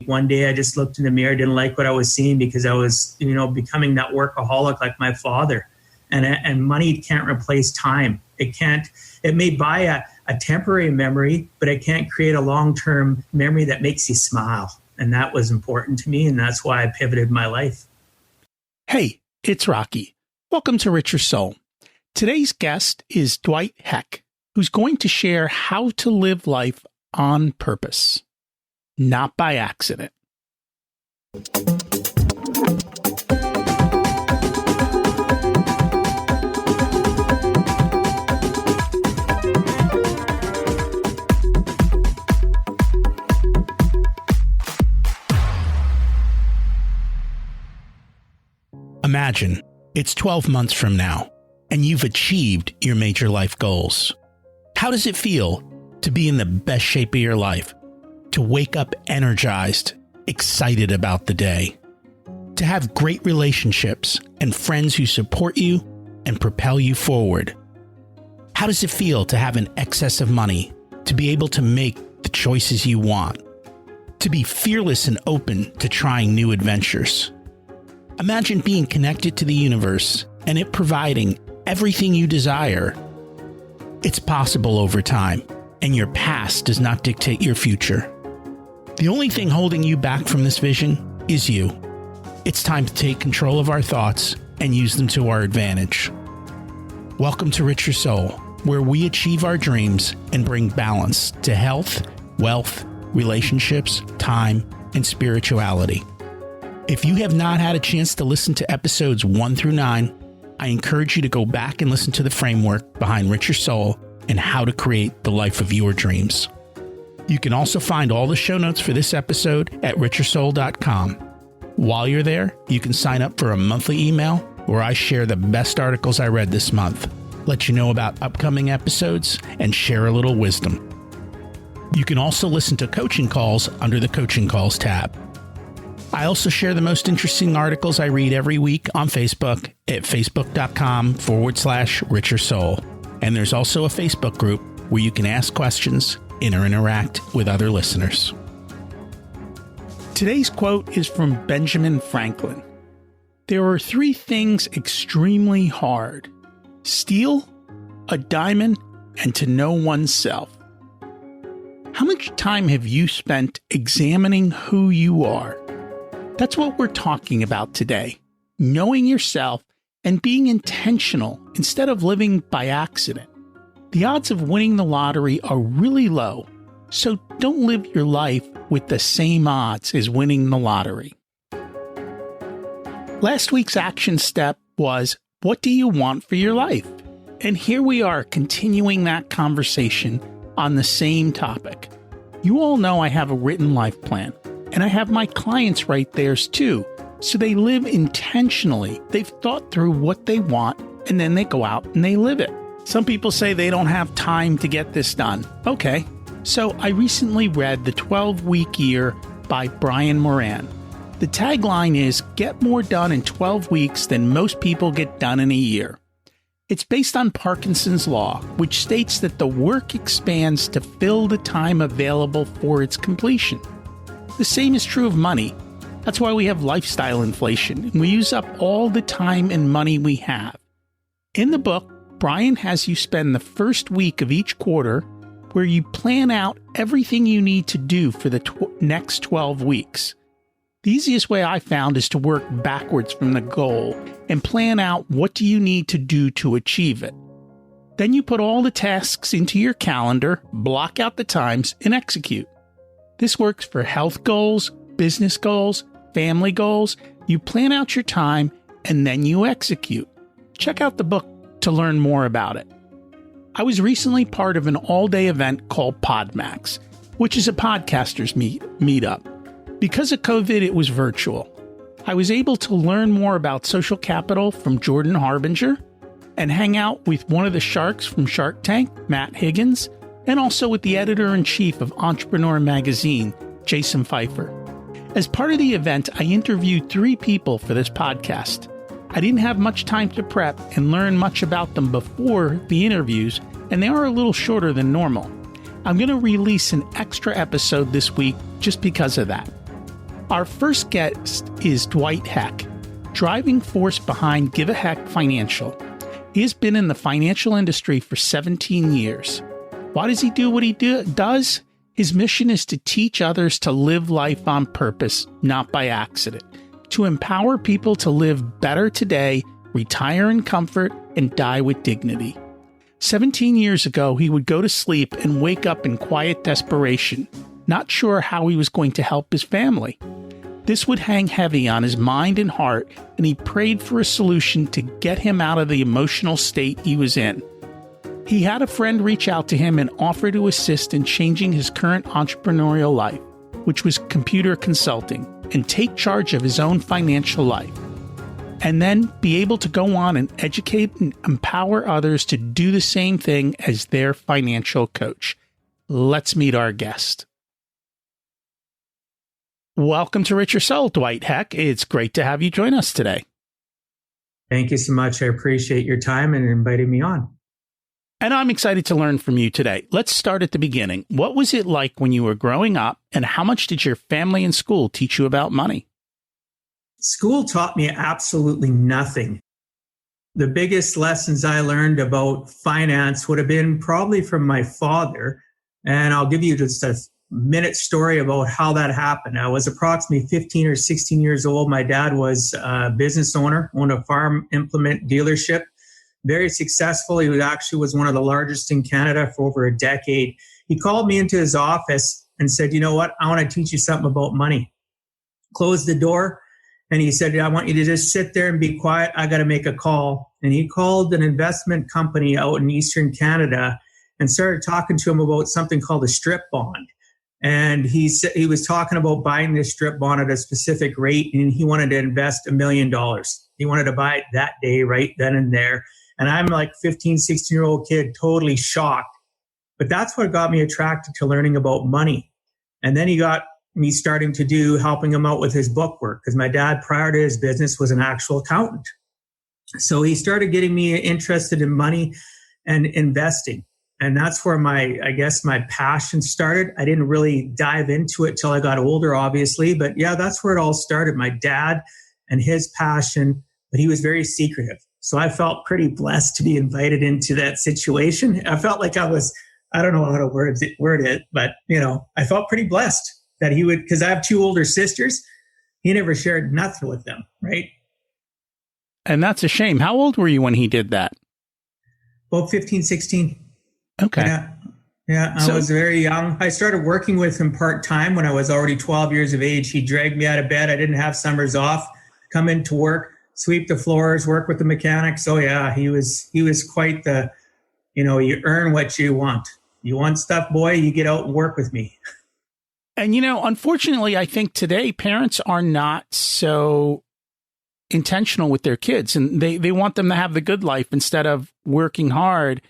One day I just looked in the mirror, didn't like what I was seeing because I was, becoming that workaholic like my father. And money can't replace time. It may buy a temporary memory, but it can't create a long-term memory that makes you smile. And that was important to me. And that's why I pivoted my life. Hey, it's Rocky. Welcome to Richer Soul. Today's guest is Dwight Heck, who's going to share how to live life on purpose, not by accident. Imagine it's 12 months from now, and you've achieved your major life goals. How does it feel to be in the best shape of your life? To wake up energized, excited about the day? To have great relationships and friends who support you and propel you forward? How does it feel to have an excess of money, to be able to make the choices you want? To be fearless and open to trying new adventures? Imagine being connected to the universe and it providing everything you desire. It's possible over time, and your past does not dictate your future. The only thing holding you back from this vision is you. It's time to take control of our thoughts and use them to our advantage. Welcome to Richer Soul, where we achieve our dreams and bring balance to health, wealth, relationships, time, and spirituality. If you have not had a chance to listen to episodes 1 through 9, I encourage you to go back and listen to the framework behind Richer Soul and how to create the life of your dreams. You can also find all the show notes for this episode at richersoul.com. While you're there, you can sign up for a monthly email where I share the best articles I read this month, let you know about upcoming episodes, and share a little wisdom. You can also listen to coaching calls under the Coaching Calls tab. I also share the most interesting articles I read every week on Facebook at facebook.com/Richer Soul. And there's also a Facebook group where you can ask questions and interact with other listeners. Today's quote is from Benjamin Franklin. There are 3 things extremely hard: steal, a diamond, and to know oneself. How much time have you spent examining who you are? That's what we're talking about today. Knowing yourself and being intentional instead of living by accident. The odds of winning the lottery are really low, so don't live your life with the same odds as winning the lottery. Last week's action step was, what do you want for your life? And here we are continuing that conversation on the same topic. You all know I have a written life plan. And I have my clients write theirs too, so they live intentionally. They've thought through what they want, and then they go out and they live it. Some people say they don't have time to get this done. Okay, so I recently read The 12-Week Year by Brian Moran. The tagline is, get more done in 12 weeks than most people get done in a year. It's based on Parkinson's law, which states that the work expands to fill the time available for its completion. The same is true of money. That's why we have lifestyle inflation, and we use up all the time and money we have. In the book, Brian has you spend the first week of each quarter where you plan out everything you need to do for the next 12 weeks. The easiest way I found is to work backwards from the goal and plan out what do you need to do to achieve it. Then you put all the tasks into your calendar, block out the times, and execute. This works for health goals, business goals, family goals. You plan out your time and then you execute. Check out the book to learn more about it. I was recently part of an all-day event called PodMax, which is a podcasters meetup. Because of COVID, it was virtual. I was able to learn more about social capital from Jordan Harbinger and hang out with one of the sharks from Shark Tank, Matt Higgins, and also with the editor-in-chief of Entrepreneur Magazine, Jason Pfeiffer. As part of the event, I interviewed 3 people for this podcast. I didn't have much time to prep and learn much about them before the interviews, and they are a little shorter than normal. I'm going to release an extra episode this week just because of that. Our first guest is Dwight Heck, driving force behind Give a Heck Financial. He has been in the financial industry for 17 years. Why does he do what he does? His mission is to teach others to live life on purpose, not by accident, to empower people to live better today, retire in comfort, and die with dignity. 17 years ago, he would go to sleep and wake up in quiet desperation, not sure how he was going to help his family. This would hang heavy on his mind and heart, and he prayed for a solution to get him out of the emotional state he was in. He had a friend reach out to him and offer to assist in changing his current entrepreneurial life, which was computer consulting, and take charge of his own financial life, and then be able to go on and educate and empower others to do the same thing as their financial coach. Let's meet our guest. Welcome to Rich Your Soul, Dwight Heck. It's great to have you join us today. Thank you so much. I appreciate your time and inviting me on. And I'm excited to learn from you today. Let's start at the beginning. What was it like when you were growing up, and how much did your family and school teach you about money? School taught me absolutely nothing. The biggest lessons I learned about finance would have been probably from my father. And I'll give you just a minute story about how that happened. I was approximately 15 or 16 years old. My dad was a business owner, owned a farm implement dealership. Very successful. He was one of the largest in Canada for over a decade. He called me into his office and said, you know what? I want to teach you something about money. Closed the door. And he said, I want you to just sit there and be quiet. I got to make a call. And he called an investment company out in Eastern Canada and started talking to him about something called a strip bond. And he was talking about buying this strip bond at a specific rate, and he wanted to invest $1 million. He wanted to buy it that day, right then and there. And I'm like 15, 16-year-old kid, totally shocked. But that's what got me attracted to learning about money. And then he got me starting to helping him out with his book work, because my dad, prior to his business, was an actual accountant. So he started getting me interested in money and investing. And that's where my passion started. I didn't really dive into it till I got older, obviously. But yeah, that's where it all started. My dad and his passion, but he was very secretive. So I felt pretty blessed to be invited into that situation. I felt like I don't know how to word it, but I felt pretty blessed that he would, because I have 2 older sisters. He never shared nothing with them, right? And that's a shame. How old were you when he did that? About 15, 16. Okay. Yeah, I was very young. I started working with him part-time when I was already 12 years of age. He dragged me out of bed. I didn't have summers off, come into work, sweep the floors, work with the mechanics. Oh yeah, he was quite the, you earn what you want. You want stuff, boy, you get out and work with me. And, unfortunately, I think today parents are not so intentional with their kids, and they want them to have the good life instead of working hard.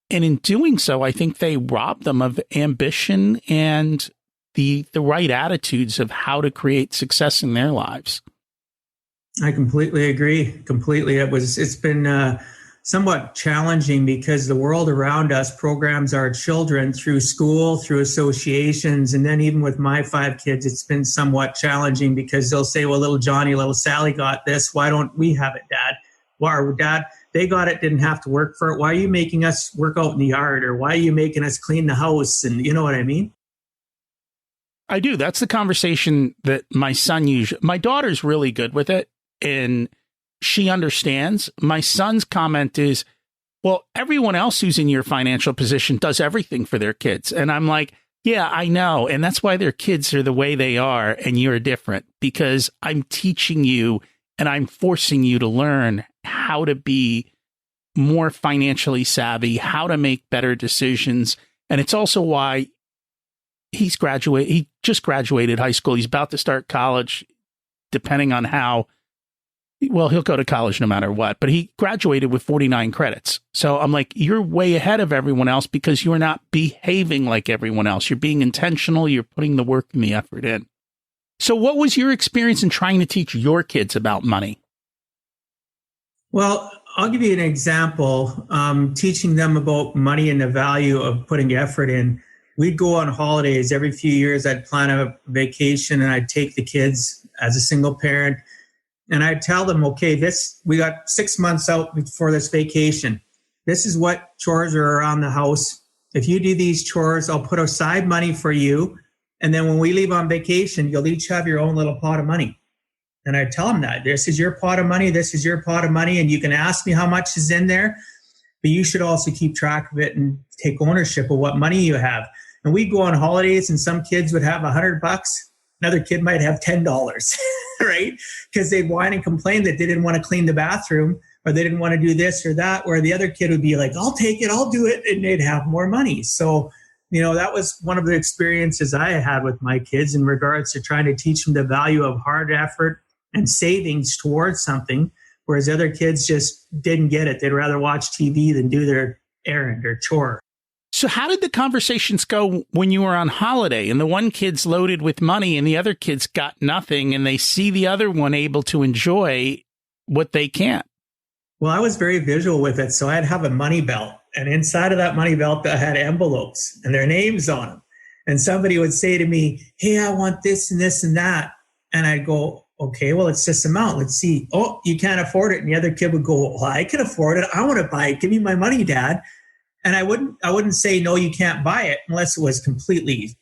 And in doing so, I think they rob them of ambition and the right attitudes of how to create success in their lives. I completely agree. Completely. It's been somewhat challenging because the world around us programs our children through school, through associations. And then even with my 5 kids, it's been somewhat challenging because they'll say, well, little Johnny, little Sally got this. Why don't we have it, Dad? Well, Dad, they got it, didn't have to work for it. Why are you making us work out in the yard? Or why are you making us clean the house? And you know what I mean? I do. That's the conversation that my daughter's really good with it, and she understands. My son's comment is, well, everyone else who's in your financial position does everything for their kids. And I'm like, yeah, I know. And that's why their kids are the way they are. And you're different, because I'm teaching you and I'm forcing you to learn how to be more financially savvy, how to make better decisions. And it's also why he just graduated high school. He's about to start college, depending on how well, he'll go to college no matter what, but he graduated with 49 credits. So I'm like, you're way ahead of everyone else because you're not behaving like everyone else. You're being intentional. You're putting the work and the effort in. So what was your experience in trying to teach your kids about money? Well, I'll give you an example. Teaching them about money and the value of putting effort in. we'd go on holidays every few years. I'd plan a vacation and I'd take the kids as a single parent. And I'd tell them, okay, we got 6 months out before this vacation. This is what chores are around the house. If you do these chores, I'll put aside money for you. And then when we leave on vacation, you'll each have your own little pot of money. And I tell them that this is your pot of money. This is your pot of money. And you can ask me how much is in there, but you should also keep track of it and take ownership of what money you have. And we'd go on holidays and some kids would have $100. Another kid might have $10, right? Because they'd whine and complain that they didn't want to clean the bathroom or they didn't want to do this or that, where the other kid would be like, I'll take it, I'll do it. And they'd have more money. So, that was one of the experiences I had with my kids in regards to trying to teach them the value of hard effort and savings towards something, whereas other kids just didn't get it. They'd rather watch TV than do their errand or chore. So how did the conversations go when you were on holiday and the one kid's loaded with money and the other kid's got nothing and they see the other one able to enjoy what they can't? Well, I was very visual with it. So I'd have a money belt, and inside of that money belt, I had envelopes and their names on them. And somebody would say to me, hey, I want this and this and that. And I'd go, okay, well, it's this amount. Let's see. Oh, you can't afford it. And the other kid would go, well, I can afford it. I want to buy it. Give me my money, Dad. And I wouldn't say, no, you can't buy it unless it was completely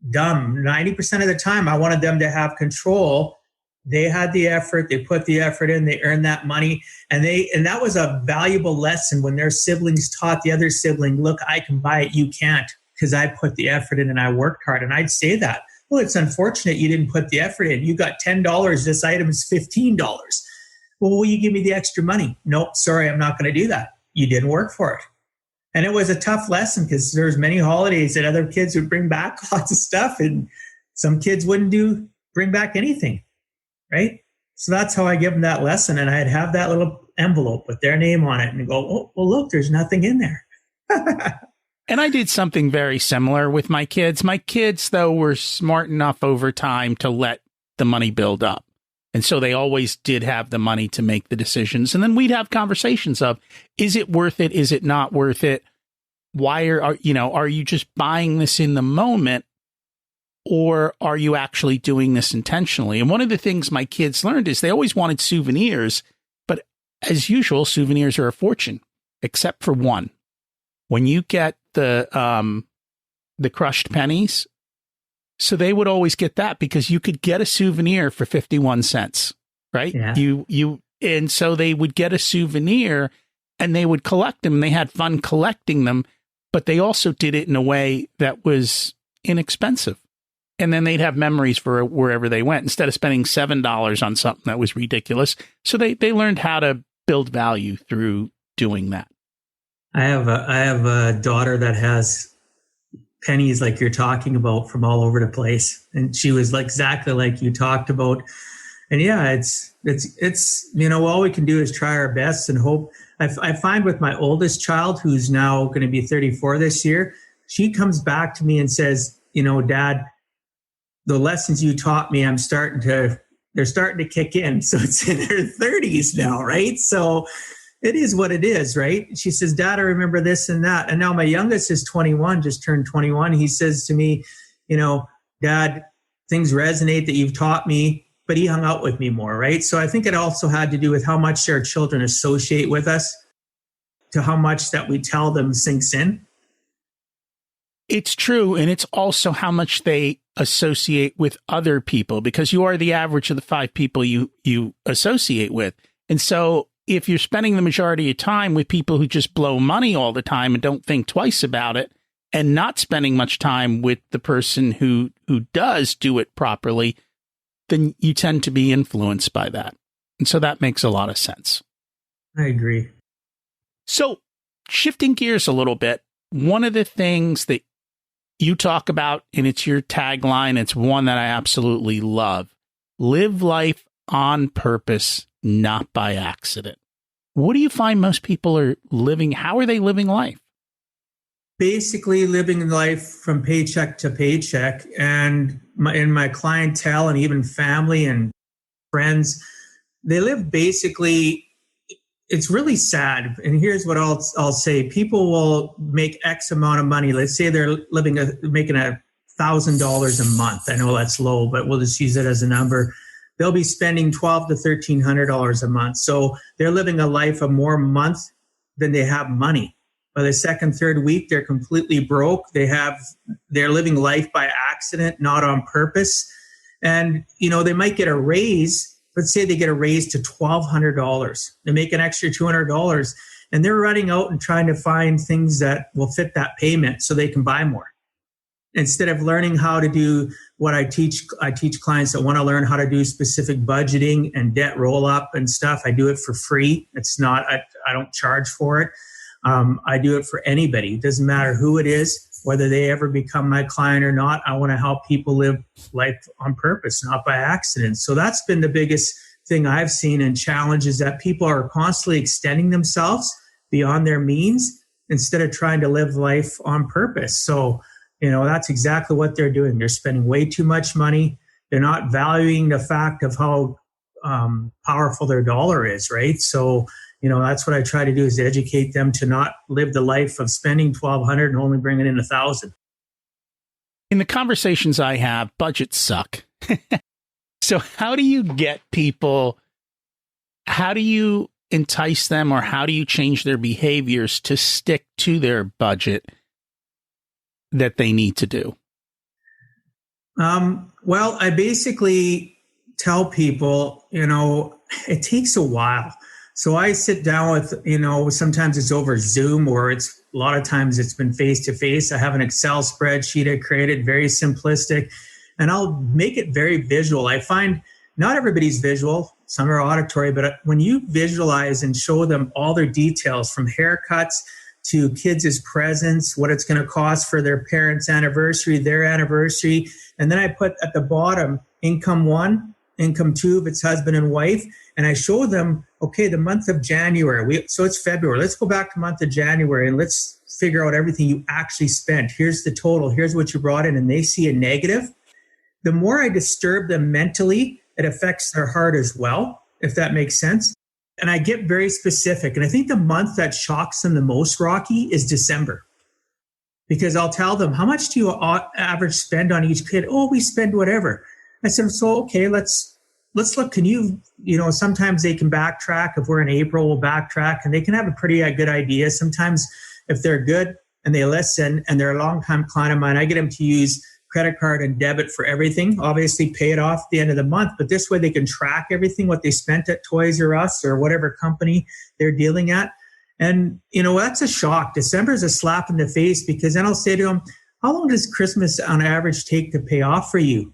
dumb. 90% of the time, I wanted them to have control. They had the effort. They put the effort in. They earned that money. And that was a valuable lesson when their siblings taught the other sibling, look, I can buy it. You can't, because I put the effort in and I worked hard. And I'd say that, well, it's unfortunate you didn't put the effort in. You got $10. This item is $15. Well, will you give me the extra money? Nope, sorry, I'm not going to do that. You didn't work for it. And it was a tough lesson because there was many holidays that other kids would bring back lots of stuff and some kids wouldn't bring back anything, right? So that's how I give them that lesson. And I'd have that little envelope with their name on it and go, oh, well, look, there's nothing in there. And I did something very similar with my kids. My kids, though, were smart enough over time to let the money build up. And so they always did have the money to make the decisions. And then we'd have conversations of, is it worth it? Is it not worth it? Why are you just buying this in the moment? Or are you actually doing this intentionally? And one of the things my kids learned is they always wanted souvenirs. But as usual, souvenirs are a fortune, except for one. When you get the crushed pennies, so they would always get that because you could get a souvenir for 51 cents, right? Yeah. And so they would get a souvenir and they would collect them. And they had fun collecting them, but they also did it in a way that was inexpensive. And then they'd have memories for wherever they went instead of spending $7 on something that was ridiculous. So they learned how to build value through doing that. I have a daughter that has pennies like you're talking about from all over the place. And she was like exactly like you talked about. And yeah, it's all we can do is try our best and hope. I find with my oldest child, who's now going to be 34 this year, she comes back to me and says, Dad, the lessons you taught me, they're starting to kick in. So it's in her 30s now, right? So it is what it is, right? She says, Dad, I remember this and that. And now my youngest is 21, just turned 21. He says to me, Dad, things resonate that you've taught me, but he hung out with me more, right? So I think it also had to do with how much our children associate with us to how much that we tell them sinks in. It's true. And it's also how much they associate with other people, because you are the average of the 5 people you associate with. And so if you're spending the majority of your time with people who just blow money all the time and don't think twice about it, and not spending much time with the person who does do it properly, then you tend to be influenced by that. And so that makes a lot of sense. I agree. So shifting gears a little bit, one of the things that you talk about, and it's your tagline, it's one that I absolutely love: live life on purpose, not by accident. What do you find most people are living? How are they living life? Basically living life from paycheck to paycheck. And in my clientele and even family and friends, they live basically it's really sad. And here's what I'll say. People will make X amount of money. Let's say they're making $1,000 a month. I know that's low, but we'll just use it as a number. They'll be spending $1,200 to $1,300 a month. So they're living a life of more month than they have money. By the second, third week, they're completely broke. They're living life by accident, not on purpose. And, they might get a raise. Let's say they get a raise to $1,200. They make an extra $200 and they're running out and trying to find things that will fit that payment so they can buy more. Instead of learning how to do what I teach clients that want to learn how to do specific budgeting and debt roll up and stuff. I do it for free. It's not, I don't charge for it. I do it for anybody. It doesn't matter who it is, whether they ever become my client or not. I want to help people live life on purpose, not by accident. So that's been the biggest thing I've seen and challenge is that people are constantly extending themselves beyond their means instead of trying to live life on purpose. So, that's exactly what they're doing. They're spending way too much money. They're not valuing the fact of how powerful their dollar is, right? So, that's what I try to do is educate them to not live the life of spending $1,200 and only bringing in $1,000. In the conversations I have, budgets suck. So how do you get people, how do you entice them or how do you change their behaviors to stick to their budget that they need to do? Well, I basically tell people, it takes a while. So I sit down with, sometimes it's over Zoom or a lot of times it's been face to face. I have an Excel spreadsheet I created, very simplistic, and I'll make it very visual. I find not everybody's visual, some are auditory, but when you visualize and show them all their details from haircuts to kids' presents, what it's going to cost for their parents' anniversary, their anniversary. And then I put at the bottom, income one, income two, if it's husband and wife. And I show them, okay, the month of January, so it's February. Let's go back to the month of January and let's figure out everything you actually spent. Here's the total. Here's what you brought in. And they see a negative. The more I disturb them mentally, it affects their heart as well, if that makes sense. And I get very specific. And I think the month that shocks them the most, Rocky, is December. Because I'll tell them, how much do you average spend on each kid? Oh, we spend whatever. I said, so, okay, let's look. Can you sometimes they can backtrack. If we're in April, we'll backtrack and they can have a pretty good idea. Sometimes if they're good and they listen and they're a long-time client of mine, I get them to use credit card and debit for everything. Obviously pay it off at the end of the month, but this way they can track everything, what they spent at Toys R Us or whatever company they're dealing at. And, that's a shock. December is a slap in the face because then I'll say to them, how long does Christmas on average take to pay off for you?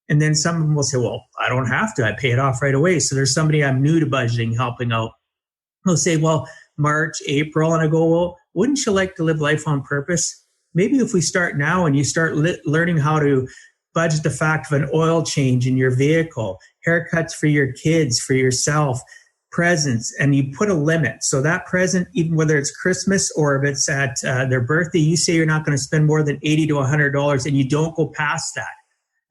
And then some of them will say, well, I don't have to. I pay it off right away. So there's somebody I'm new to budgeting helping out. They'll say, well, March, April. And I go, well, wouldn't you like to live life on purpose? Maybe if we start now and you start learning how to budget the fact of an oil change in your vehicle, haircuts for your kids, for yourself, presents, and you put a limit. So that present, even whether it's Christmas or if it's at their birthday, you say you're not going to spend more than $80 to $100 and you don't go past that.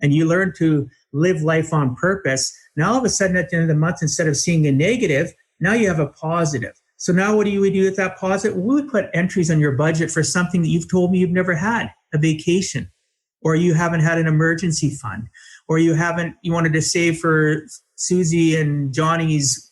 And you learn to live life on purpose. Now all of a sudden at the end of the month, instead of seeing a negative, now you have a positive. So now what do you do with that positive? We would put entries on your budget for something that you've told me you've never had, a vacation, or you haven't had an emergency fund, or you wanted to save for Susie and Johnny's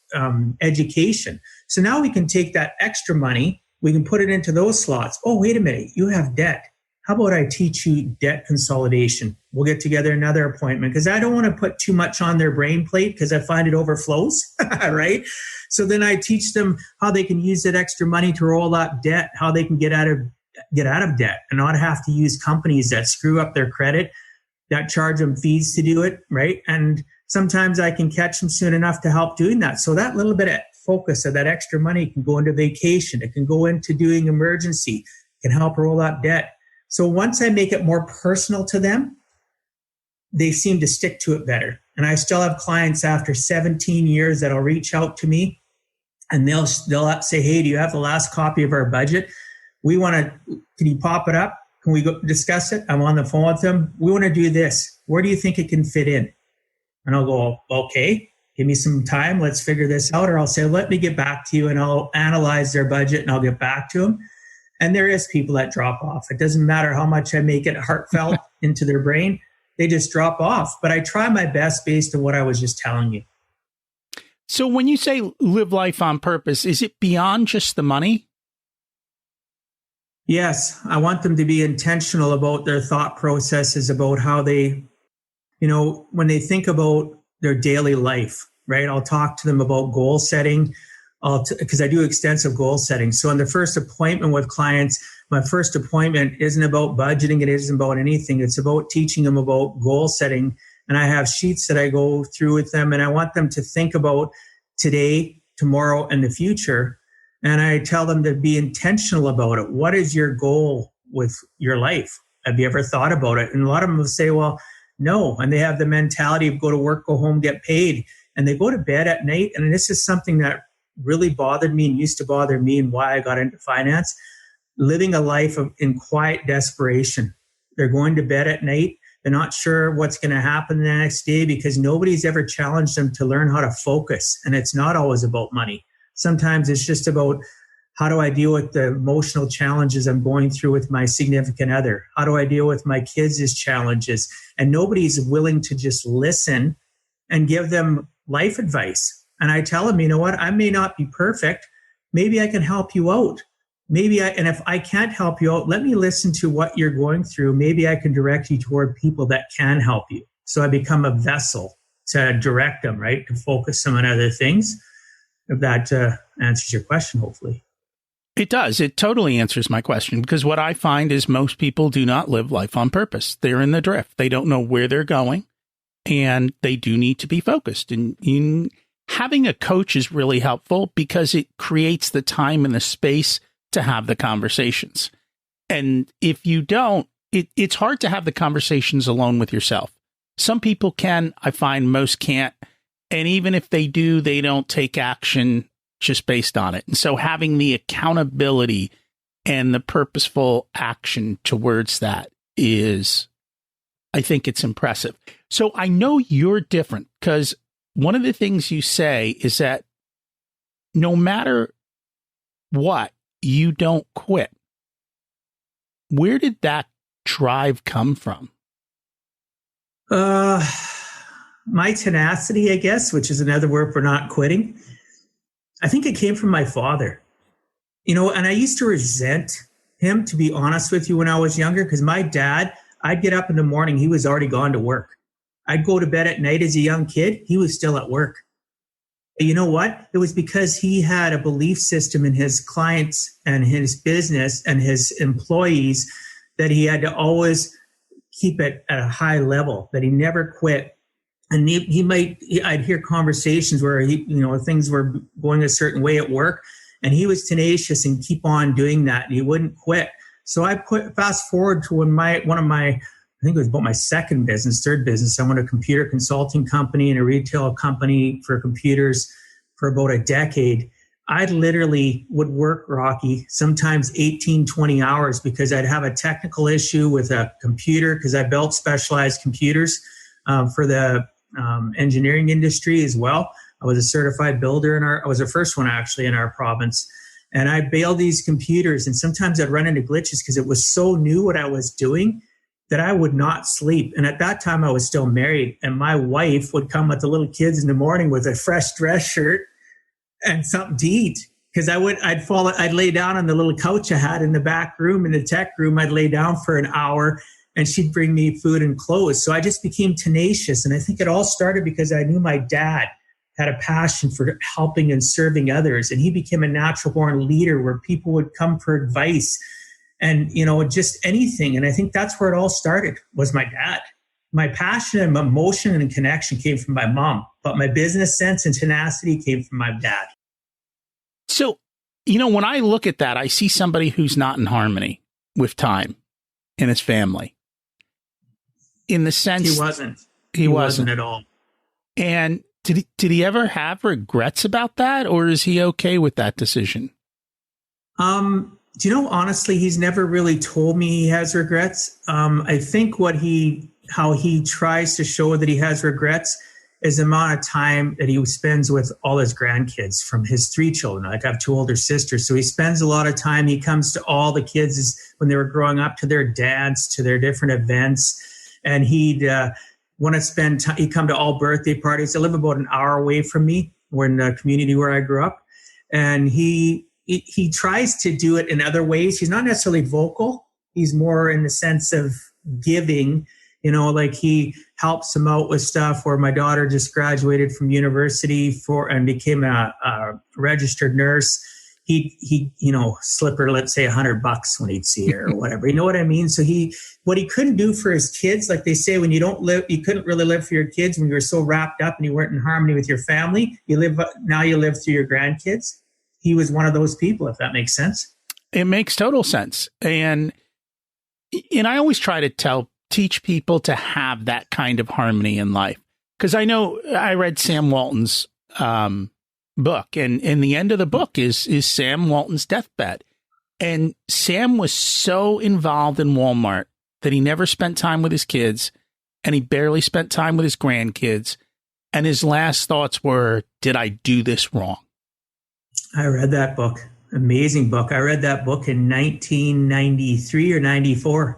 education. So now we can take that extra money, we can put it into those slots. Oh, wait a minute, you have debt. How about I teach you debt consolidation? We'll get together another appointment because I don't want to put too much on their brain plate because I find it overflows, right? So then I teach them how they can use that extra money to roll up debt, how they can get out of debt and not have to use companies that screw up their credit, that charge them fees to do it, right? And sometimes I can catch them soon enough to help doing that. So that little bit of focus of that extra money can go into vacation. It can go into doing emergency, it can help roll up debt. So once I make it more personal to them, they seem to stick to it better. And I still have clients after 17 years that'll reach out to me and they'll say, hey, do you have the last copy of our budget? Can you pop it up? Can we go discuss it? I'm on the phone with them. We want to do this. Where do you think it can fit in? And I'll go, okay, give me some time, let's figure this out. Or I'll say, let me get back to you, and I'll analyze their budget and I'll get back to them. And there is people that drop off. It doesn't matter how much I make it heartfelt into their brain. They just drop off. But I try my best based on what I was just telling you. So when you say live life on purpose, is it beyond just the money? Yes. I want them to be intentional about their thought processes, about how they, when they think about their daily life, right? I'll talk to them about goal setting, because I do extensive goal setting. So in the first appointment with clients, my first appointment isn't about budgeting. It isn't about anything. It's about teaching them about goal setting. And I have sheets that I go through with them, and I want them to think about today, tomorrow, and the future. And I tell them to be intentional about it. What is your goal with your life? Have you ever thought about it? And a lot of them will say, well, no. And they have the mentality of go to work, go home, get paid. And they go to bed at night. And this is something that really bothered me and used to bother me, and why I got into finance, living a life in quiet desperation. They're going to bed at night. They're not sure what's going to happen the next day because nobody's ever challenged them to learn how to focus. And it's not always about money. Sometimes it's just about, how do I deal with the emotional challenges I'm going through with my significant other? How do I deal with my kids' challenges? And nobody's willing to just listen and give them life advice. And I tell them, you know what, I may not be perfect. Maybe I can help you out. And if I can't help you out, let me listen to what you're going through. Maybe I can direct you toward people that can help you. So I become a vessel to direct them, right? To focus them on other things. If that answers your question, hopefully. It does. It totally answers my question, because what I find is most people do not live life on purpose. They're in the drift. They don't know where they're going, and they do need to be focused. And having a coach is really helpful because it creates the time and the space to have the conversations. And if you don't, it's hard to have the conversations alone with yourself. Some people can, I find most can't. And even if they do, they don't take action just based on it. And so having the accountability and the purposeful action towards that is, I think it's impressive. So I know you're different, because one of the things you say is that no matter what, you don't quit. Where did that drive come from? My tenacity, I guess, which is another word for not quitting. I think it came from my father, and I used to resent him, to be honest with you, when I was younger, because my dad, I'd get up in the morning, he was already gone to work. I'd go to bed at night as a young kid, he was still at work. You know what? It was because he had a belief system in his clients and his business and his employees that he had to always keep it at a high level, that he never quit. And I'd hear conversations where things were going a certain way at work, and he was tenacious and keep on doing that, and he wouldn't quit. So I fast forward to when I think it was about my third business. I owned a computer consulting company and a retail company for computers for about a decade. I literally would work, Rocky, sometimes 18, 20 hours, because I'd have a technical issue with a computer, because I built specialized computers for the engineering industry as well. I was a certified builder I was the first one actually in our province. And I bailed these computers, and sometimes I'd run into glitches because it was so new what I was doing that I would not sleep. And at that time I was still married, and my wife would come with the little kids in the morning with a fresh dress shirt and something to eat. Because I'd lay down on the little couch I had in the back room, in the tech room. I'd lay down for an hour, and she'd bring me food and clothes. So I just became tenacious. And I think it all started because I knew my dad had a passion for helping and serving others. And he became a natural born leader where people would come for advice and, just anything. And I think that's where it all started, was my dad. My passion and my emotion and connection came from my mom, but my business sense and tenacity came from my dad. So, when I look at that, I see somebody who's not in harmony with time and his family. In the sense he wasn't at all. And did he ever have regrets about that, or is he okay with that decision? Honestly, he's never really told me he has regrets. I think how he tries to show that he has regrets is the amount of time that he spends with all his grandkids from his 3 children. Like I have 2 older sisters. So he spends a lot of time. He comes to all the kids when they were growing up, to their dance, to their different events. And he'd want to spend time. He'd come to all birthday parties. I live about an hour away from me. We're in the community where I grew up. And he tries to do it in other ways. He's not necessarily vocal. He's more in the sense of giving. Like he helps him out with stuff where my daughter just graduated from university and became a registered nurse. He'd slip her, let's say $100 when he'd see her or whatever. You know what I mean? So what he couldn't do for his kids, like they say, when you couldn't really live for your kids when you were so wrapped up and you weren't in harmony with your family. Now you live through your grandkids. He was one of those people, if that makes sense. It makes total sense. And I always try to teach people to have that kind of harmony in life. Because I know I read Sam Walton's book, and in the end of the book is Sam Walton's deathbed. And Sam was so involved in Walmart that he never spent time with his kids, and he barely spent time with his grandkids. And his last thoughts were, did I do this wrong? I read that book. Amazing book. I read that book in 1993 or 94.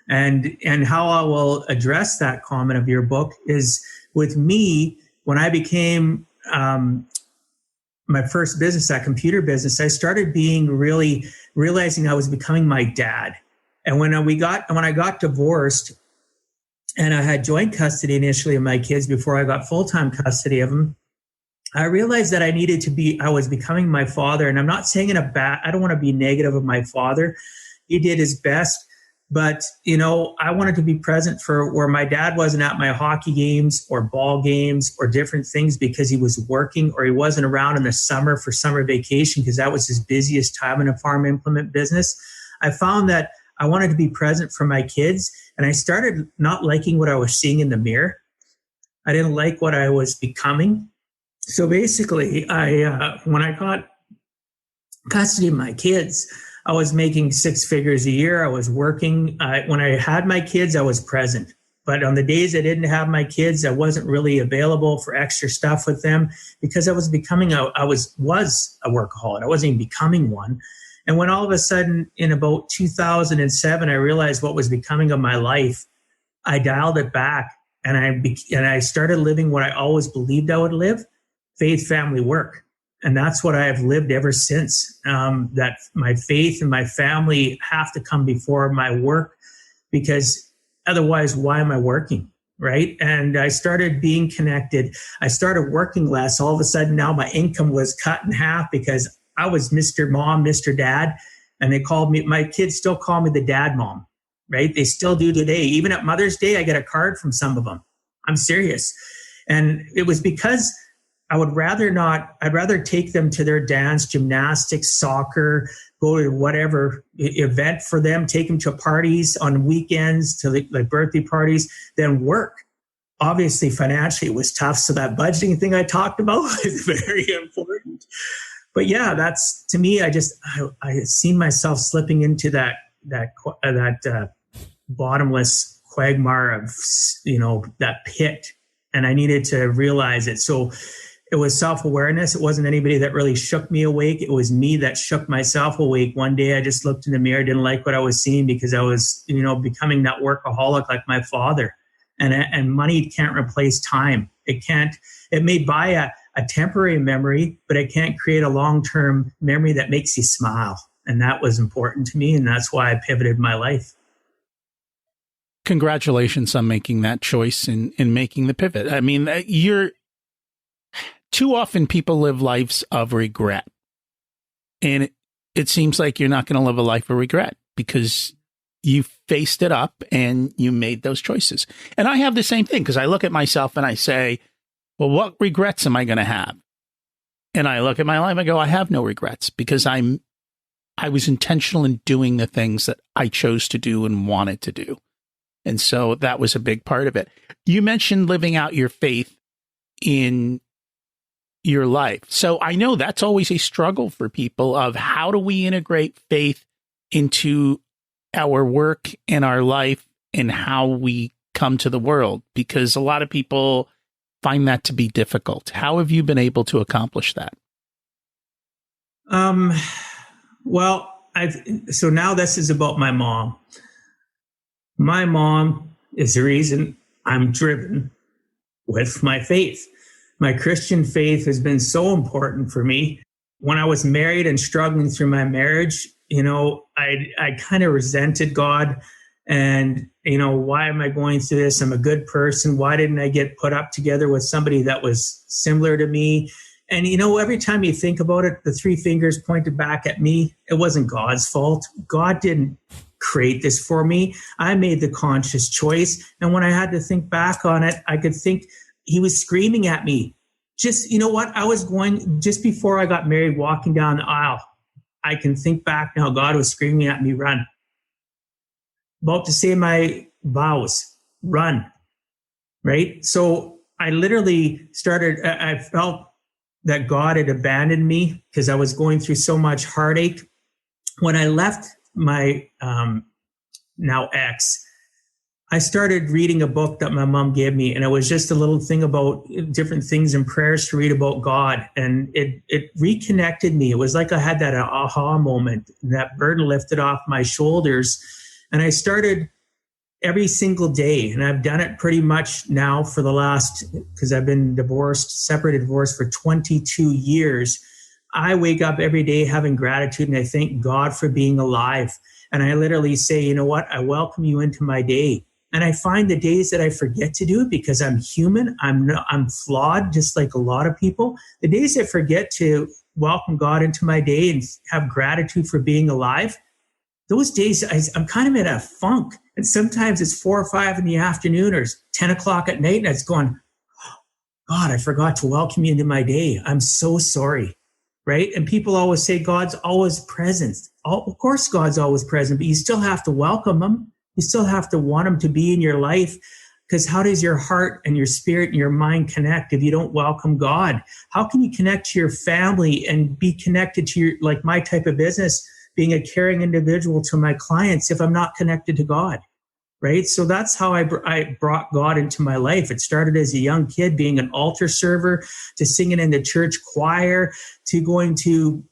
And how I will address that comment of your book is with me, when I became my first business, that computer business, I started realizing I was becoming my dad. And when I got divorced and I had joint custody initially of my kids before I got full-time custody of them, I realized that I was becoming my father. And I'm not saying I don't want to be negative of my father. He did his best. But, I wanted to be present for where my dad wasn't at my hockey games or ball games or different things because he was working, or he wasn't around in the summer for summer vacation because that was his busiest time in a farm implement business. I found that I wanted to be present for my kids, and I started not liking what I was seeing in the mirror. I didn't like what I was becoming. So basically, when I got custody of my kids, I was making 6 figures a year. I was working. When I had my kids, I was present. But on the days I didn't have my kids, I wasn't really available for extra stuff with them because I was becoming I was a workaholic. I wasn't even becoming one. And when all of a sudden in about 2007, I realized what was becoming of my life, I dialed it back and I started living what I always believed I would live: faith, family, work. And that's what I have lived ever since, that my faith and my family have to come before my work, because otherwise, why am I working, right? And I started being connected. I started working less. All of a sudden, now my income was cut in half because I was Mr. Mom, Mr. Dad. And my kids still call me the dad mom, right? They still do today. Even at Mother's Day, I get a card from some of them. I'm serious. And it was because I'd rather take them to their dance, gymnastics, soccer, go to whatever event for them, take them to parties on weekends, to like birthday parties, than work. Obviously, financially, it was tough. So that budgeting thing I talked about is very important. But yeah, that's, to me, I seen myself slipping into that bottomless quagmire of, that pit. And I needed to realize it. So it was self-awareness. It wasn't anybody that really shook me awake. It was me that shook myself awake. One day I just looked in the mirror, didn't like what I was seeing because I was, becoming that workaholic like my father. And money can't replace time. It may buy a temporary memory, but it can't create a long-term memory that makes you smile. And that was important to me. And that's why I pivoted my life. Congratulations on making that choice and making the pivot. I mean, too often people live lives of regret. And it seems like you're not going to live a life of regret because you faced it up and you made those choices. And I have the same thing because I look at myself and I say, well, what regrets am I going to have? And I look at my life and I go, I have no regrets because I was intentional in doing the things that I chose to do and wanted to do. And so that was a big part of it. You mentioned living out your faith in your life. So I know that's always a struggle for people of how do we integrate faith into our work and our life and how we come to the world? Because a lot of people find that to be difficult. How have you been able to accomplish that? Well, so now this is about my mom. My mom is the reason I'm driven with my faith. My Christian faith has been so important for me. When I was married and struggling through my marriage, I kind of resented God. And, why am I going through this? I'm a good person. Why didn't I get put up together with somebody that was similar to me? And, every time you think about it, the three fingers pointed back at me. It wasn't God's fault. God didn't create this for me. I made the conscious choice. And when I had to think back on it, I could think he was screaming at me. Just, I was just before I got married, walking down the aisle. I can think back now, God was screaming at me, run. About to say my vows, run. Right? So I literally I felt that God had abandoned me because I was going through so much heartache. When I left my now ex, I started reading a book that my mom gave me, and it was just a little thing about different things and prayers to read about God. And it reconnected me. It was like I had that aha moment, that burden lifted off my shoulders. And I started every single day, and I've done it pretty much now for the last, because I've been separated divorced for 22 years. I wake up every day having gratitude, and I thank God for being alive. And I literally say, you know what? I welcome you into my day. And I find the days that I forget to do it, because I'm human, I'm flawed, just like a lot of people. The days I forget to welcome God into my day and have gratitude for being alive, those days I'm kind of in a funk. And sometimes it's 4 or 5 in the afternoon or 10 o'clock at night, and it's going, oh, God, I forgot to welcome you into my day. I'm so sorry. Right? And people always say God's always present. Of course, God's always present, but you still have to welcome him. You still have to want him to be in your life, because how does your heart and your spirit and your mind connect if you don't welcome God? How can you connect to your family and be connected to like my type of business, being a caring individual to my clients, if I'm not connected to God? Right? So that's how I brought God into my life. It started as a young kid, being an altar server, to singing in the church choir, to going to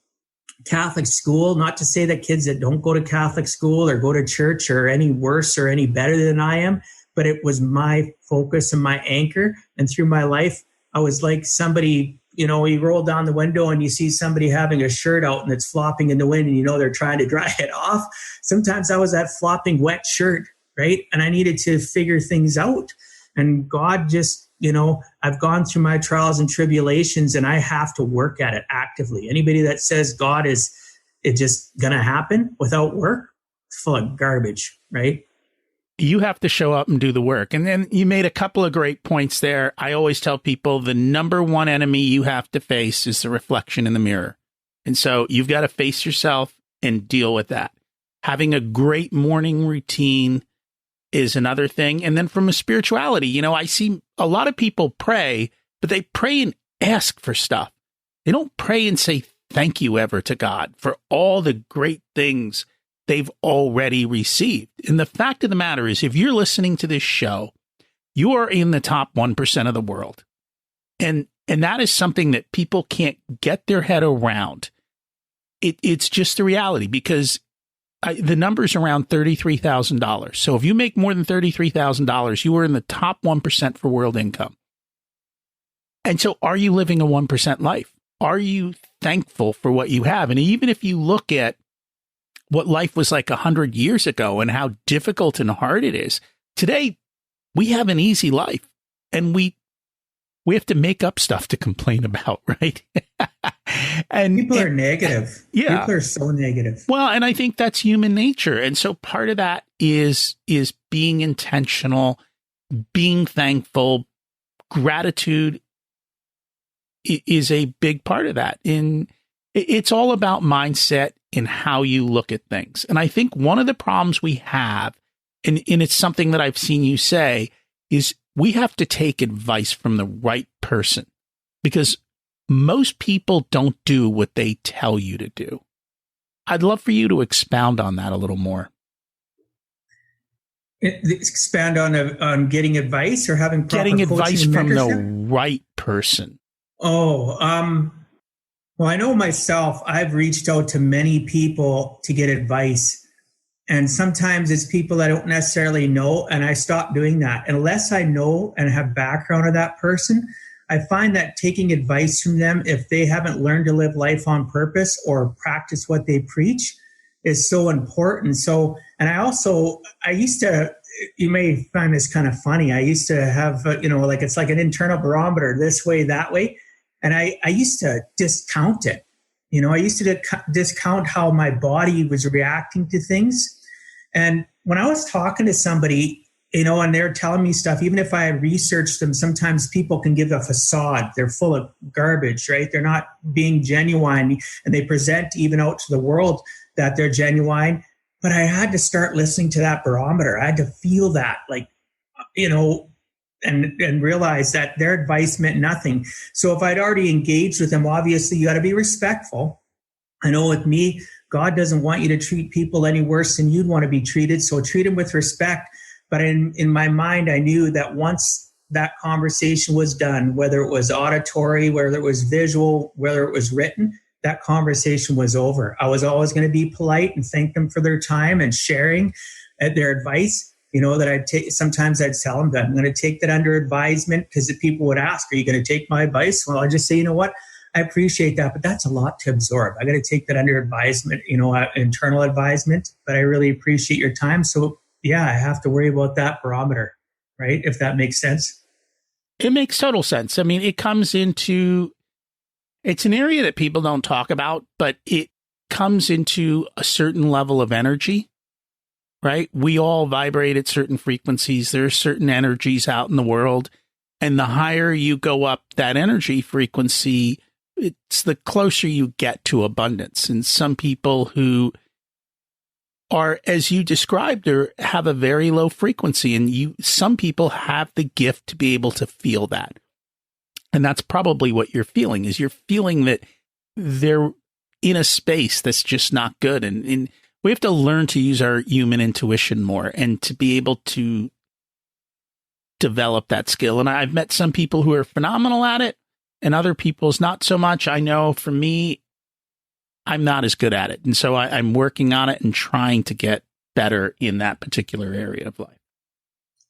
Catholic school. Not to say that kids that don't go to Catholic school or go to church are any worse or any better than I am, but it was my focus and my anchor. And through my life, I was like somebody, you roll down the window and you see somebody having a shirt out and it's flopping in the wind, and they're trying to dry it off. Sometimes I was that flopping wet shirt, right? And I needed to figure things out. And God just, I've gone through my trials and tribulations, and I have to work at it actively. Anybody that says God is it just going to happen without work, full of garbage, right? You have to show up and do the work. And then you made a couple of great points there. I always tell people the number one enemy you have to face is the reflection in the mirror. And so you've got to face yourself and deal with that. Having a great morning routine is another thing. And then from a spirituality, I see a lot of people pray, but they pray and ask for stuff. They don't pray and say thank you ever to God for all the great things they've already received. And the fact of the matter is, if you're listening to this show, you are in the top 1% of the world. And that is something that people can't get their head around. It's just the reality, because the number's around $33,000. So if you make more than $33,000, you are in the top 1% for world income. And so are you living a 1% life? Are you thankful for what you have? And even if you look at what life was like 100 years ago and how difficult and hard it is, today we have an easy life, and we have to make up stuff to complain about, right? And people are negative. Yeah. People are so negative. Well, and I think that's human nature. And so part of that is being intentional, being thankful. Gratitude is a big part of that. It's all about mindset and how you look at things. And I think one of the problems we have, and it's something that I've seen you say, is we have to take advice from the right person, because most people don't do what they tell you to do. I'd love for you to expound on that a little more. Expand on getting advice or having proper Getting advice coaching and from the mentorship? right person. Oh, well, I know myself, I've reached out to many people to get advice. And sometimes it's people I don't necessarily know, and I stop doing that. Unless I know and have background of that person, I find that taking advice from them, if they haven't learned to live life on purpose or practice what they preach, is so important. So, and I used to, you may find this kind of funny. I used to have, like it's like an internal barometer, this way, that way. And I used to discount it. I used to discount how my body was reacting to things. And when I was talking to somebody, and they're telling me stuff, even if I researched them, sometimes people can give a facade. They're full of garbage, right? They're not being genuine, and they present even out to the world that they're genuine. But I had to start listening to that barometer. I had to feel that, and realize that their advice meant nothing. So if I'd already engaged with them, obviously you got to be respectful. I know with me, God doesn't want you to treat people any worse than you'd want to be treated. So treat them with respect. But in my mind, I knew that once that conversation was done, whether it was auditory, whether it was visual, whether it was written, that conversation was over. I was always going to be polite and thank them for their time and sharing their advice. That sometimes I'd tell them that I'm going to take that under advisement, because the people would ask, are you going to take my advice? Well, I just say, you know what? I appreciate that, but that's a lot to absorb. I got to take that under advisement, internal advisement, but I really appreciate your time. So yeah, I have to worry about that barometer, right? If that makes sense. It makes total sense. I mean, it's an area that people don't talk about, but it comes into a certain level of energy, right? We all vibrate at certain frequencies. There are certain energies out in the world, and the higher you go up that energy frequency, it's the closer you get to abundance. And some people who are, as you described, or have a very low frequency, and some people have the gift to be able to feel that. And that's probably what you're feeling, is you're feeling that they're in a space that's just not good. And we have to learn to use our human intuition more and to be able to develop that skill. And I've met some people who are phenomenal at it, and other people's not so much. I know for me, I'm not as good at it. And so I'm working on it and trying to get better in that particular area of life.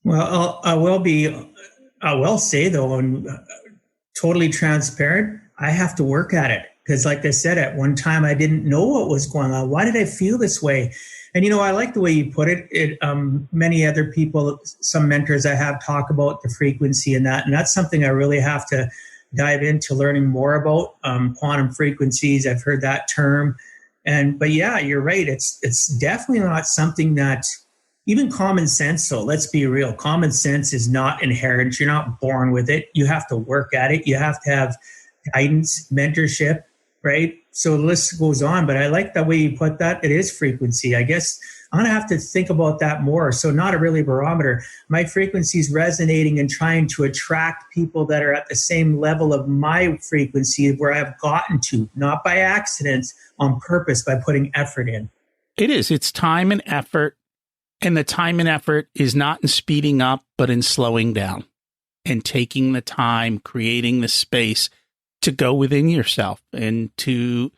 Well, I will say though, and totally transparent, I have to work at it. Because like I said, at one time, I didn't know what was going on. Why did I feel this way? And, I like the way you put it. Many other people, some mentors I have, talk about the frequency and that. And that's something I really have to dive into learning more about, quantum frequencies. I've heard that term. But yeah, you're right. It's definitely not something that even common sense. So let's be real. Common sense is not inherent. You're not born with it. You have to work at it. You have to have guidance, mentorship, right? So the list goes on, but I like the way you put that. It is frequency. I guess I'm going to have to think about that more. So not a really barometer. My frequency is resonating and trying to attract people that are at the same level of my frequency where I've gotten to, not by accident, on purpose, by putting effort in. It is. It's time and effort. And the time and effort is not in speeding up, but in slowing down and taking the time, creating the space to go within yourself and to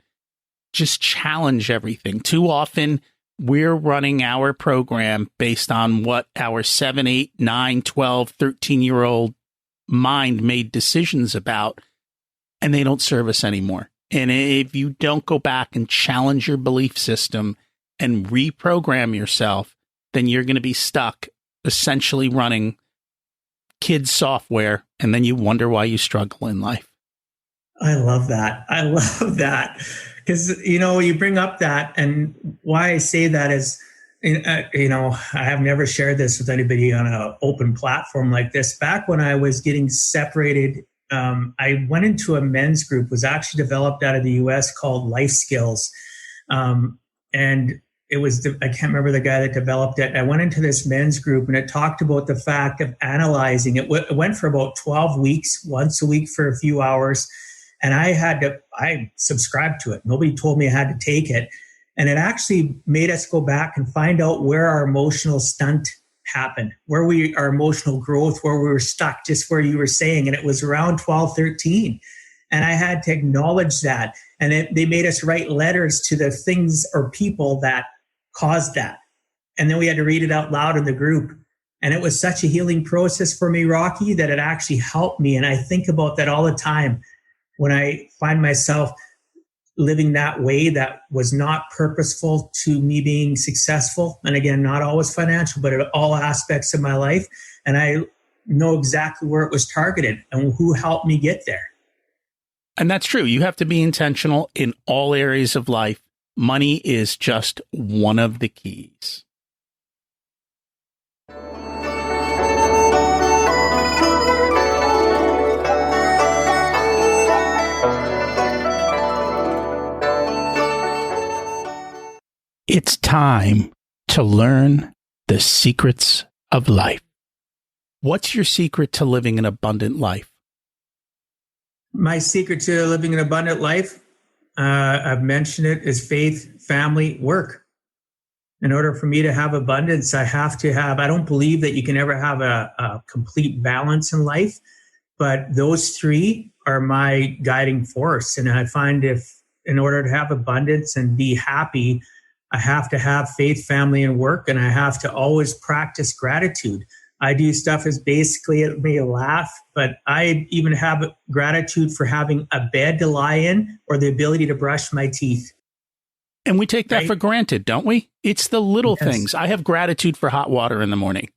just challenge everything. Too often, we're running our program based on what our 7, 8, 9, 12, 13-year-old mind made decisions about, and they don't serve us anymore. And if you don't go back and challenge your belief system and reprogram yourself, then you're going to be stuck essentially running kids' software, and then you wonder why you struggle in life. I love that. I love that. Because, you bring up that, and why I say that is, I have never shared this with anybody on an open platform like this. Back when I was getting separated, I went into a men's group, was actually developed out of the US, called Life Skills. And it was, I can't remember the guy that developed it. I went into this men's group, and it talked about the fact of analyzing. It went for about 12 weeks, once a week for a few hours. And I subscribed to it. Nobody told me I had to take it. And it actually made us go back and find out where our emotional stunt happened, where our emotional growth, where we were stuck, just where you were saying. And it was around 12, 13. And I had to acknowledge that. And they made us write letters to the things or people that caused that. And then we had to read it out loud in the group. And it was such a healing process for me, Rocky, that it actually helped me. And I think about that all the time when I find myself living that way that was not purposeful to me being successful. And again, not always financial, but at all aspects of my life. And I know exactly where it was targeted and who helped me get there. And that's true. You have to be intentional in all areas of life. Money is just one of the keys. It's time to learn the secrets of life. What's your secret to living an abundant life? My secret to living an abundant life, I've mentioned it, is faith, family, work. In order for me to have abundance, I don't believe that you can ever have a complete balance in life, but those three are my guiding force. And I find in order to have abundance and be happy, I have to have faith, family, and work, and I have to always practice gratitude. I do stuff as basically, it may laugh, but I even have gratitude for having a bed to lie in or the ability to brush my teeth. And we take that for granted, don't we? It's the little things. I have gratitude for hot water in the morning,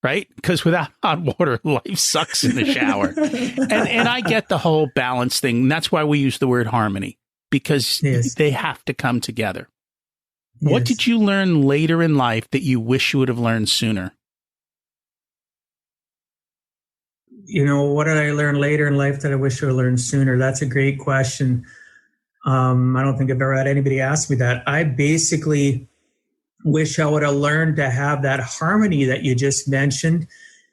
right? Because without hot water, life sucks in the shower. and I get the whole balance thing. And that's why we use the word harmony, because they have to come together. Yes. What did you learn later in life that you wish you would have learned sooner? What did I learn later in life that I wish I would have learned sooner? That's a great question. I don't think I've ever had anybody ask me that. I basically wish I would have learned to have that harmony that you just mentioned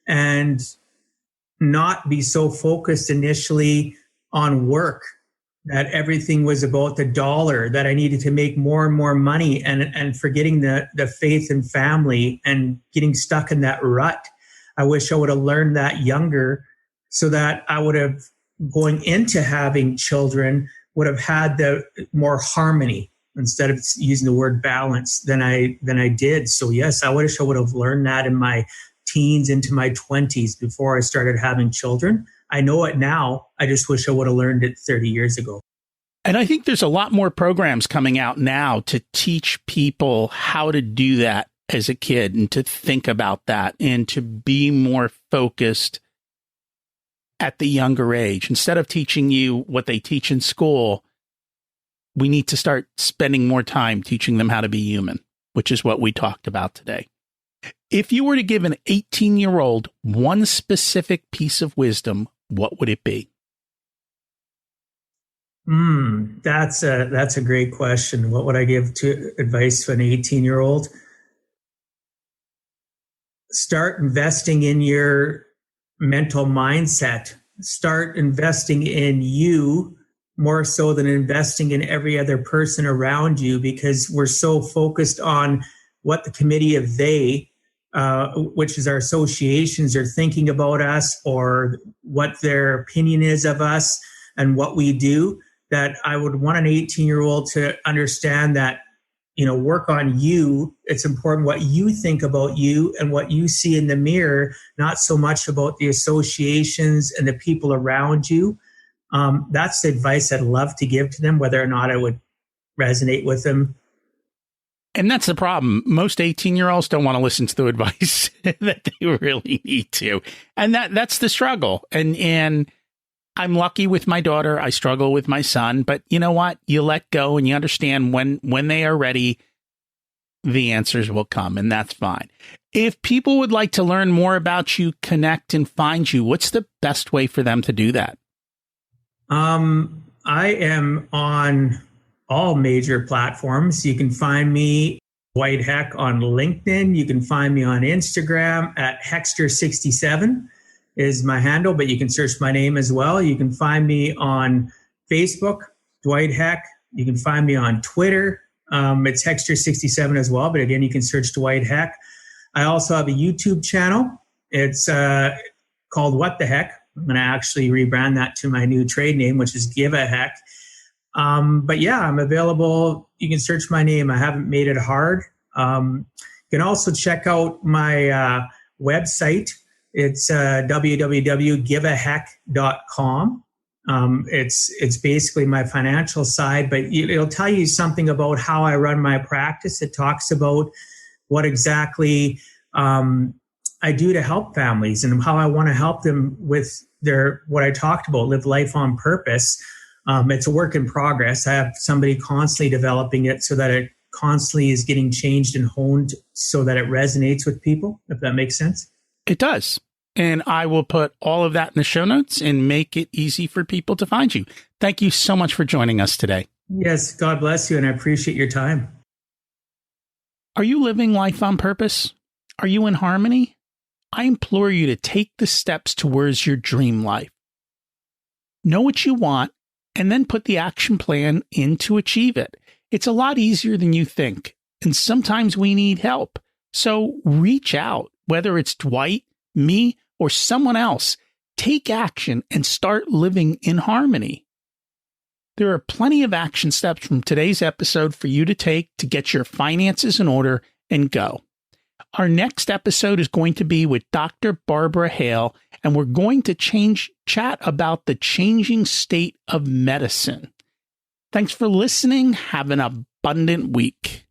and not be so focused initially on work, that everything was about the dollar, that I needed to make more and more money, and forgetting the faith and family and getting stuck in that rut. I wish I would have learned that younger so that I would have, going into having children, would have had the more harmony instead of using the word balance than I did. So yes, I wish I would have learned that in my teens into my 20s before I started having children. I know it now. I just wish I would have learned it 30 years ago. And I think there's a lot more programs coming out now to teach people how to do that as a kid and to think about that and to be more focused at the younger age. Instead of teaching you what they teach in school, we need to start spending more time teaching them how to be human, which is what we talked about today. If you were to give an 18-year-old one specific piece of wisdom, what would it be? That's a great question. What would I give to advice to an 18-year-old? Start investing in your mental mindset. Start investing in you more so than investing in every other person around you, because we're so focused on what the committee of they, which is our associations, are thinking about us or what their opinion is of us and what we do, that I would want an 18-year-old to understand that, work on you. It's important what you think about you and what you see in the mirror, not so much about the associations and the people around you. That's the advice I'd love to give to them, whether or not I would resonate with them. And that's the problem. Most 18-year-olds don't want to listen to the advice that they really need to. And that's the struggle. And I'm lucky with my daughter. I struggle with my son. But you know what? You let go and you understand when they are ready, the answers will come. And that's fine. If people would like to learn more about you, connect and find you, what's the best way for them to do that? I am on all major platforms. You can find me, Dwight Heck, on LinkedIn. You can find me on Instagram at Hexter67 is my handle, but you can search my name as well. You can find me on Facebook, Dwight Heck. You can find me on Twitter. It's Hexter67 as well, but again, you can search Dwight Heck. I also have a YouTube channel. It's called What the Heck. I'm going to actually rebrand that to my new trade name, which is Give a Heck. But yeah, I'm available. You can search my name. I haven't made it hard. You can also check out my website. It's www.giveaheck.com. It's basically my financial side, but it'll tell you something about how I run my practice. It talks about what exactly I do to help families and how I want to help them with what I talked about, live life on purpose. It's a work in progress. I have somebody constantly developing it so that it constantly is getting changed and honed so that it resonates with people, if that makes sense. It does. And I will put all of that in the show notes and make it easy for people to find you. Thank you so much for joining us today. Yes, God bless you, and I appreciate your time. Are you living life on purpose? Are you in harmony? I implore you to take the steps towards your dream life. Know what you want, and then put the action plan in to achieve it. It's a lot easier than you think, and sometimes we need help. So reach out, whether it's Dwight, me, or someone else. Take action and start living in harmony. There are plenty of action steps from today's episode for you to take to get your finances in order and go. Our next episode is going to be with Dr. Barbara Hale, and we're going to chat about the changing state of medicine. Thanks for listening. Have an abundant week.